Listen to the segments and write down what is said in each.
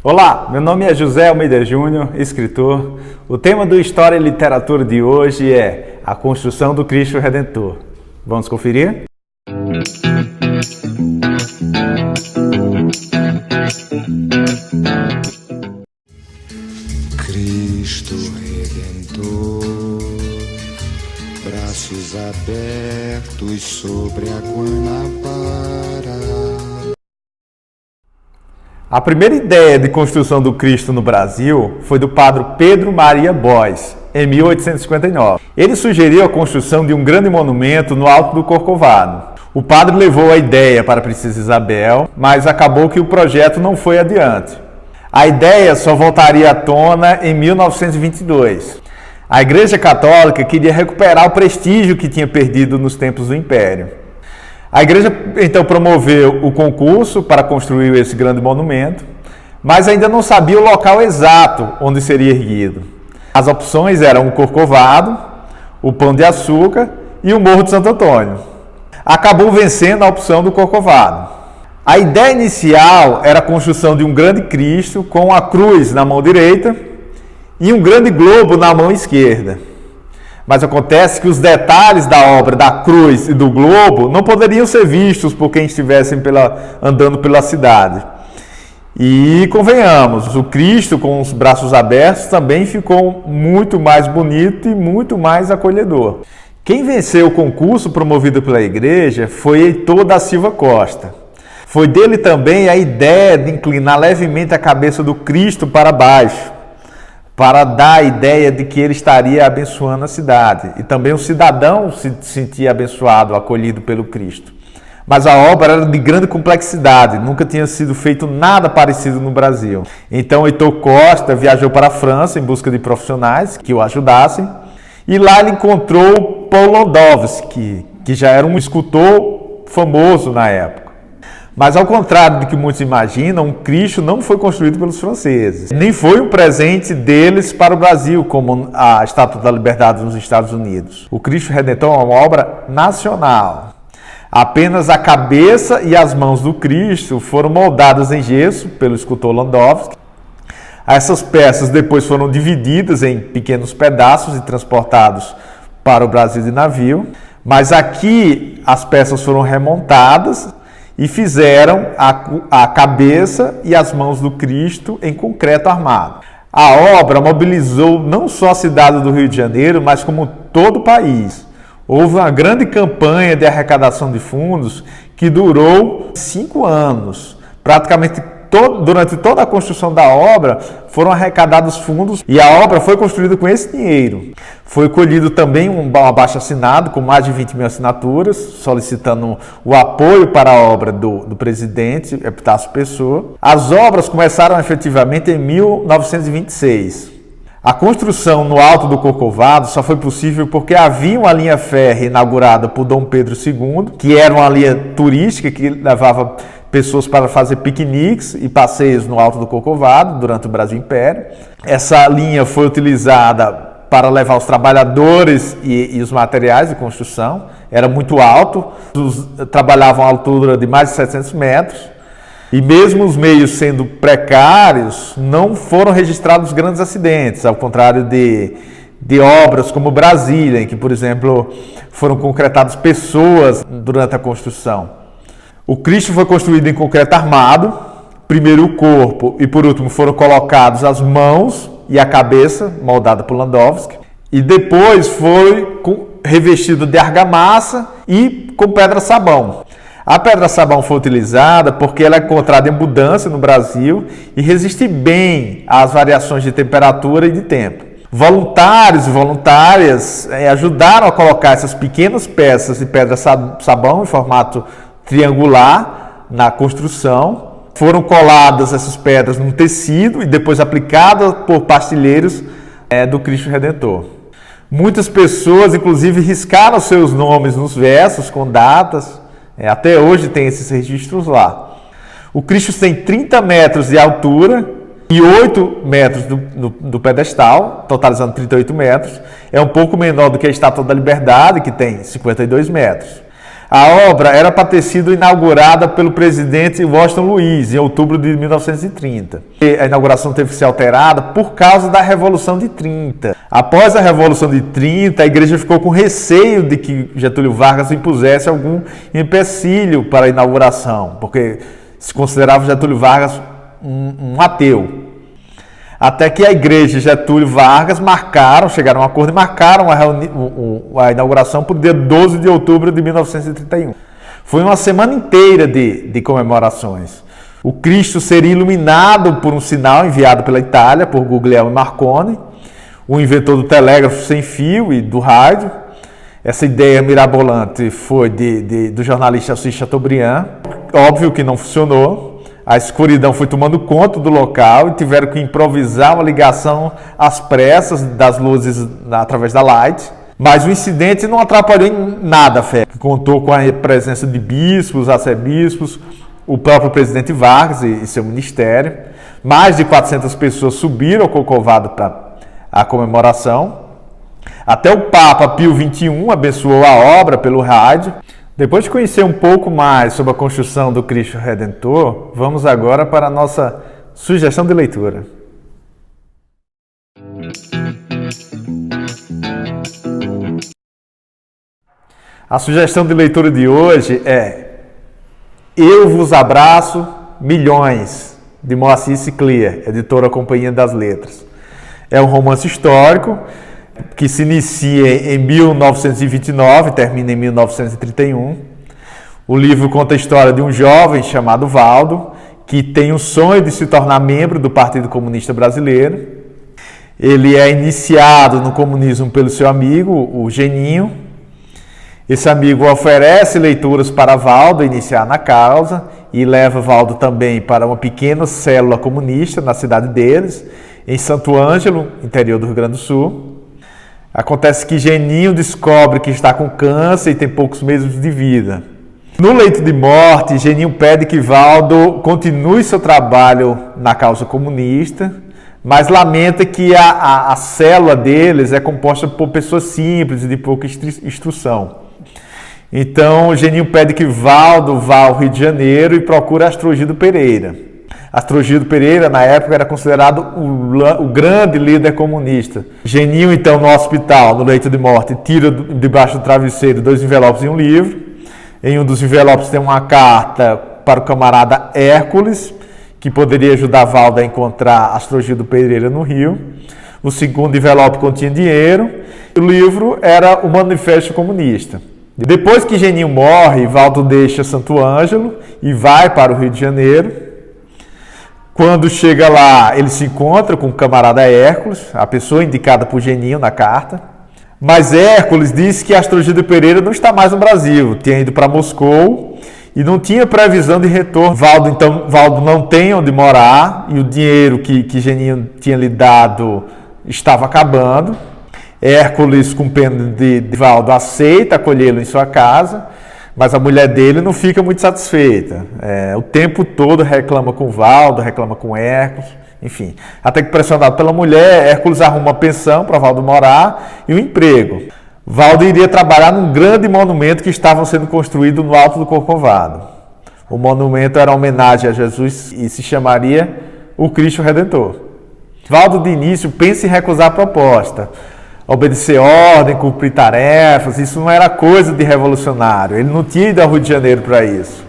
Olá, meu nome é José Almeida Júnior, escritor. O tema do História e Literatura de hoje é a construção do Cristo Redentor. Vamos conferir? Cristo Redentor, braços abertos sobre a Guanabara. A primeira ideia de construção do Cristo no Brasil foi do padre Pedro Maria Bois, em 1859. Ele sugeriu a construção de um grande monumento no Alto do Corcovado. O padre levou a ideia para a Princesa Isabel, mas acabou que o projeto não foi adiante. A ideia só voltaria à tona em 1922. A Igreja Católica queria recuperar o prestígio que tinha perdido nos tempos do Império. A igreja então promoveu o concurso para construir esse grande monumento, mas ainda não sabia o local exato onde seria erguido. As opções eram o Corcovado, o Pão de Açúcar e o Morro de Santo Antônio. Acabou vencendo a opção do Corcovado. A ideia inicial era a construção de um grande Cristo com a cruz na mão direita e um grande globo na mão esquerda. Mas acontece que os detalhes da obra da cruz e do globo não poderiam ser vistos por quem estivesse andando pela cidade. E convenhamos, o Cristo com os braços abertos também ficou muito mais bonito e muito mais acolhedor. Quem venceu o concurso promovido pela igreja foi Heitor da Silva Costa. Foi dele também a ideia de inclinar levemente a cabeça do Cristo para baixo, para dar a ideia de que ele estaria abençoando a cidade. E também o cidadão se sentia abençoado, acolhido pelo Cristo. Mas a obra era de grande complexidade, nunca tinha sido feito nada parecido no Brasil. Então Heitor Costa viajou para a França em busca de profissionais que o ajudassem. E lá ele encontrou Paul Landowski, que já era um escultor famoso na época. Mas ao contrário do que muitos imaginam, o Cristo não foi construído pelos franceses. Nem foi um presente deles para o Brasil, como a Estátua da Liberdade nos Estados Unidos. O Cristo Redentor é uma obra nacional. Apenas a cabeça e as mãos do Cristo foram moldadas em gesso pelo escultor Landowski. Essas peças depois foram divididas em pequenos pedaços e transportados para o Brasil de navio. Mas aqui as peças foram remontadas e fizeram a cabeça e as mãos do Cristo em concreto armado. A obra mobilizou não só a cidade do Rio de Janeiro, mas como todo o país. Houve uma grande campanha de arrecadação de fundos que durou 5 anos. Praticamente durante toda a construção da obra foram arrecadados fundos e a obra foi construída com esse dinheiro. Foi colhido também um abaixo-assinado com mais de 20 mil assinaturas, solicitando o apoio para a obra do presidente Epitácio Pessoa. As obras começaram efetivamente em 1926. A construção no Alto do Corcovado só foi possível porque havia uma linha férrea inaugurada por Dom Pedro II, que era uma linha turística que levava pessoas para fazer piqueniques e passeios no Alto do Corcovado durante o Brasil Império. Essa linha foi utilizada para levar os trabalhadores e os materiais de construção. Era muito alto, trabalhavam a altura de mais de 700 metros. E mesmo os meios sendo precários, não foram registrados grandes acidentes, ao contrário de obras como Brasília, em que, por exemplo, foram concretadas pessoas durante a construção. O Cristo foi construído em concreto armado, primeiro o corpo e por último foram colocados as mãos e a cabeça, moldada por Landowski, e depois foi revestido de argamassa e com pedra-sabão. A pedra-sabão foi utilizada porque ela é encontrada em abundância no Brasil e resiste bem às variações de temperatura e de tempo. Voluntários e voluntárias ajudaram a colocar essas pequenas peças de pedra-sabão em formato triangular na construção. Foram coladas essas pedras num tecido e depois aplicadas por pastilheiros do Cristo Redentor. Muitas pessoas, inclusive, riscaram seus nomes nos versos com datas. Até hoje tem esses registros lá. O Cristo tem 30 metros de altura e 8 metros do pedestal, totalizando 38 metros. É um pouco menor do que a Estátua da Liberdade, que tem 52 metros. A obra era para ter sido inaugurada pelo presidente Washington Luiz em outubro de 1930. A inauguração teve que ser alterada por causa da Revolução de 30. Após a Revolução de 30, a igreja ficou com receio de que Getúlio Vargas impusesse algum empecilho para a inauguração, porque se considerava Getúlio Vargas um ateu. Até que a igreja e Getúlio Vargas chegaram a um acordo e marcaram a inauguração para o dia 12 de outubro de 1931. Foi uma semana inteira de comemorações. O Cristo seria iluminado por um sinal enviado pela Itália, por Guglielmo Marconi, o inventor do telégrafo sem fio e do rádio. Essa ideia mirabolante foi do jornalista Assis Chateaubriand. Óbvio que não funcionou. A escuridão foi tomando conta do local e tiveram que improvisar uma ligação às pressas das luzes através da light. Mas o incidente não atrapalhou em nada a festa. Contou com a presença de bispos, arcebispos, o próprio presidente Vargas e seu ministério. Mais de 400 pessoas subiram ao Corcovado para a comemoração. Até o Papa Pio XXI abençoou a obra pelo rádio. Depois de conhecer um pouco mais sobre a construção do Cristo Redentor, vamos agora para a nossa sugestão de leitura. A sugestão de leitura de hoje é Eu Vos Abraço, Milhões, de Moacir Clear, editora Companhia das Letras. É um romance histórico que se inicia em 1929 e termina em 1931. O livro conta a história de um jovem chamado Valdo, que tem o sonho de se tornar membro do Partido Comunista Brasileiro. Ele é iniciado no comunismo pelo seu amigo, o Geninho. Esse amigo oferece leituras para Valdo iniciar na causa e leva Valdo também para uma pequena célula comunista na cidade deles, em Santo Ângelo, interior do Rio Grande do Sul. Acontece que Geninho descobre que está com câncer e tem poucos meses de vida. No leito de morte, Geninho pede que Valdo continue seu trabalho na causa comunista, mas lamenta que a célula deles é composta por pessoas simples e de pouca instrução. Então, Geninho pede que Valdo vá ao Rio de Janeiro e procure Astrogildo Pereira. Astrogildo Pereira, na época, era considerado o grande líder comunista. Geninho, então, no hospital, no leito de morte, tira debaixo do travesseiro 2 envelopes e um livro. Em um dos envelopes tem uma carta para o camarada Hércules, que poderia ajudar Valdo a encontrar Astrogildo Pereira no Rio. O segundo envelope continha dinheiro. O livro era o Manifesto Comunista. Depois que Geninho morre, Valdo deixa Santo Ângelo e vai para o Rio de Janeiro. Quando chega lá, ele se encontra com o camarada Hércules, a pessoa indicada por Geninho na carta. Mas Hércules disse que Astrogildo Pereira não está mais no Brasil, tinha ido para Moscou e não tinha previsão de retorno. Valdo não tem onde morar e o dinheiro que Geninho tinha lhe dado estava acabando. Hércules, com pena de Valdo, aceita acolhê-lo em sua casa, mas a mulher dele não fica muito satisfeita. O tempo todo reclama com Valdo, reclama com Hércules, enfim. Até que, pressionado pela mulher, Hércules arruma uma pensão para Valdo morar e um emprego. Valdo iria trabalhar num grande monumento que estava sendo construído no Alto do Corcovado. O monumento era uma homenagem a Jesus e se chamaria o Cristo Redentor. Valdo, de início, pensa em recusar a proposta. Obedecer ordem, cumprir tarefas, isso não era coisa de revolucionário. Ele não tinha ido ao Rio de Janeiro para isso.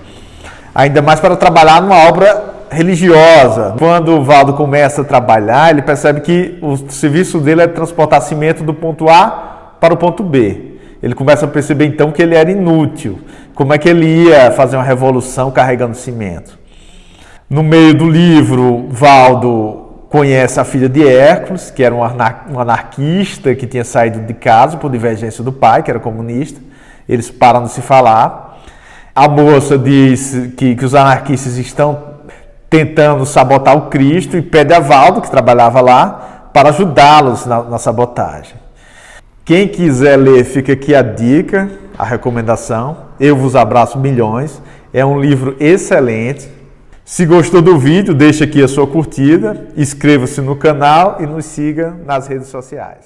Ainda mais para trabalhar numa obra religiosa. Quando o Valdo começa a trabalhar, ele percebe que o serviço dele é transportar cimento do ponto A para o ponto B. Ele começa a perceber então que ele era inútil. Como é que ele ia fazer uma revolução carregando cimento? No meio do livro, Valdo conhece a filha de Hércules, que era um anarquista que tinha saído de casa por divergência do pai, que era comunista. Eles param de se falar. A moça diz que os anarquistas estão tentando sabotar o Cristo e pede a Valdo, que trabalhava lá, para ajudá-los na sabotagem. Quem quiser ler, fica aqui a dica, a recomendação. Eu Vos Abraço, Milhões. É um livro excelente. Se gostou do vídeo, deixa aqui a sua curtida, inscreva-se no canal e nos siga nas redes sociais.